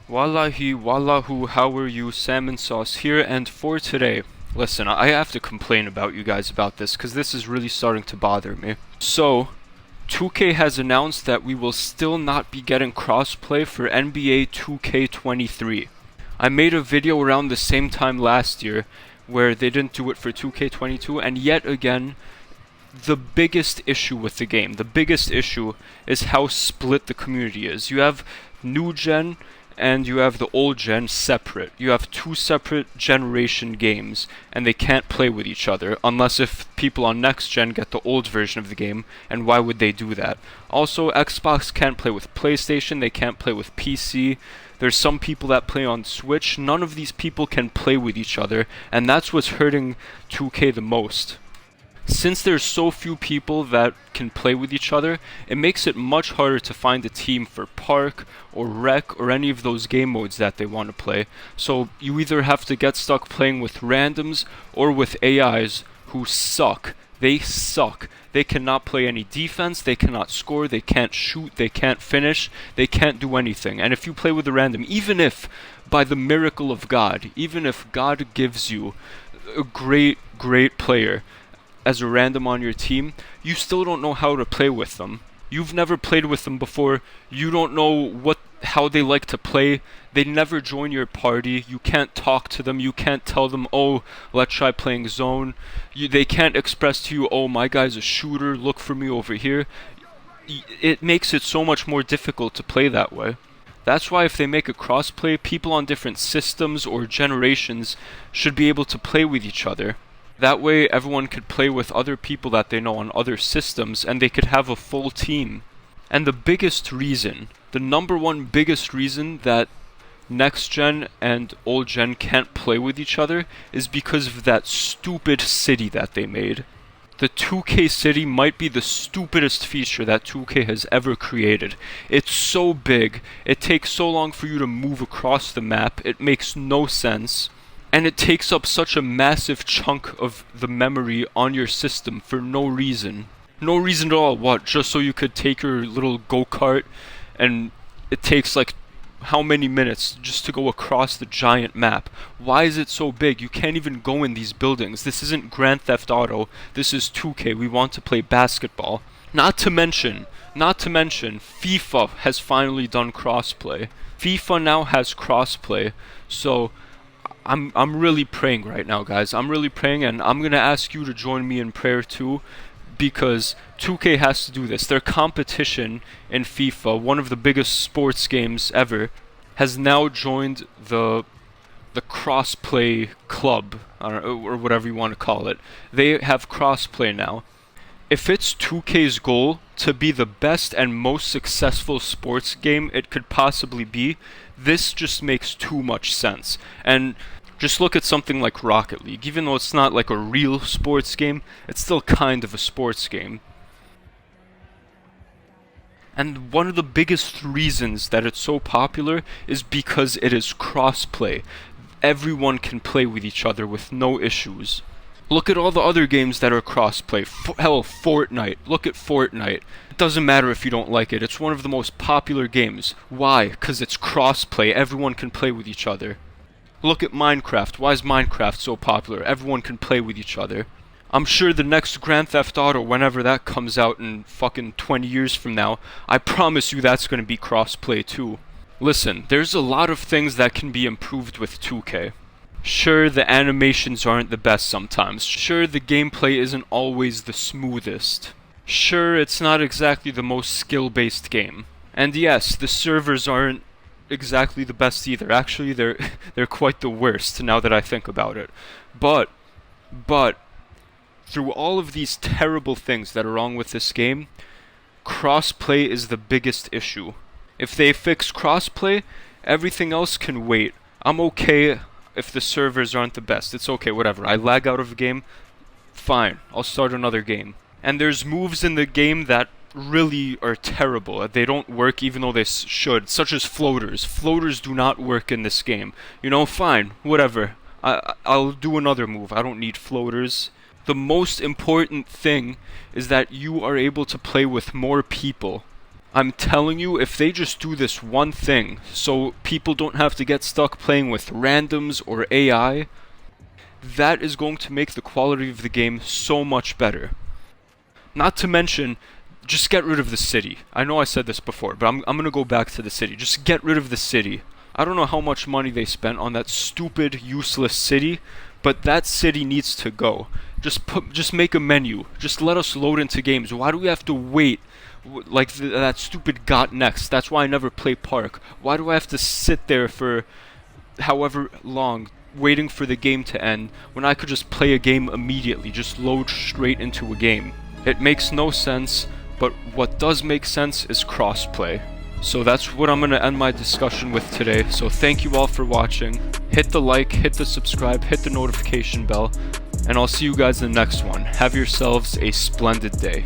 Wallahi, wallahu, how are you? Salmon sauce here, and for today, listen, I have to complain about you guys about this, because this is really starting to bother me. So, 2K has announced that we will still not be getting crossplay for NBA 2K23. I made a video around the same time last year, where they didn't do it for 2K22, and yet again, the biggest issue with the game, the biggest issue is how split the community is. You have new gen and you have the old gen separate. You have two separate generation games and they can't play with each other unless if people on next gen get the old version of the game, and why would they do that? Also, Xbox can't play with PlayStation, they can't play with PC. There's some people that play on Switch. None of these people can play with each other, and that's what's hurting 2K the most. Since there's so few people that can play with each other, it makes it much harder to find a team for Park or Rec or any of those game modes that they want to play. So you either have to get stuck playing with randoms or with AIs who suck. They suck. They cannot play any defense, they cannot score, they can't shoot, they can't finish, they can't do anything. And if you play with a random, even if by the miracle of God, even if God gives you a great player as a random on your team, you still don't know how to play with them. You've never played with them before, you don't know how they like to play, they never join your party, you can't talk to them, you can't tell them, oh, let's try playing zone. They can't express to you, oh, my guy's a shooter, look for me over here. It makes it so much more difficult to play that way. That's why if they make a crossplay, people on different systems or generations should be able to play with each other. That way everyone could play with other people that they know on other systems and they could have a full team. And the biggest reason, the number one biggest reason that next gen and old gen can't play with each other is because of that stupid city that they made. The 2K city might be the stupidest feature that 2K has ever created. It's so big, it takes so long for you to move across the map, it makes no sense. And it takes up such a massive chunk of the memory on your system for no reason. No reason at all, what? Just so you could take your little go-kart and it takes like how many minutes just to go across the giant map? Why is it so big? You can't even go in these buildings. This isn't Grand Theft Auto, this is 2K, we want to play basketball. Not to mention, FIFA has finally done crossplay. FIFA now has crossplay, so I'm really praying right now, guys. I'm really praying, and I'm gonna ask you to join me in prayer too, because 2K has to do this. Their competition in FIFA, one of the biggest sports games ever, has now joined the crossplay club, or whatever you want to call it. They have crossplay now. If it's 2K's goal to be the best and most successful sports game it could possibly be, this just makes too much sense. And just look at something like Rocket League. Even though it's not like a real sports game, it's still kind of a sports game. And one of the biggest reasons that it's so popular is because it is crossplay. Everyone can play with each other with no issues. Look at all the other games that are crossplay. Hell, Fortnite. Look at Fortnite. It doesn't matter if you don't like it. It's one of the most popular games. Why? Because it's crossplay. Everyone can play with each other. Look at Minecraft. Why is Minecraft so popular? Everyone can play with each other. I'm sure the next Grand Theft Auto, whenever that comes out in fucking 20 years from now, I promise you that's going to be crossplay too. Listen, there's a lot of things that can be improved with 2K. Sure, the animations aren't the best sometimes. Sure, the gameplay isn't always the smoothest. Sure, it's not exactly the most skill-based game. And yes, the servers aren't exactly the best either. Actually, they're quite the worst now that I think about it. But through all of these terrible things that are wrong with this game, crossplay is the biggest issue. If they fix crossplay, everything else can wait. I'm okay if the servers aren't the best. It's okay, whatever. I lag out of a game, fine, I'll start another game. And there's moves in the game that really are terrible. They don't work even though they should, such as floaters. Floaters do not work in this game. You know, fine, whatever. I'll do another move. I don't need floaters. The most important thing is that you are able to play with more people. I'm telling you, if they just do this one thing, so people don't have to get stuck playing with randoms or AI, that is going to make the quality of the game so much better. Not to mention, just get rid of the city. I know I said this before, but I'm gonna go back to the city. Just get rid of the city. I don't know how much money they spent on that stupid, useless city, but that city needs to go. Just make a menu. Just let us load into games. Why do we have to wait? Like that stupid got next. That's why I never play Park. Why do I have to sit there for however long waiting for the game to end when I could just play a game immediately? Just load straight into a game. It makes no sense, but what does make sense is crossplay. So that's what I'm going to end my discussion with today. So thank you all for watching. Hit the like, hit the subscribe, hit the notification bell, and I'll see you guys in the next one. Have yourselves a splendid day.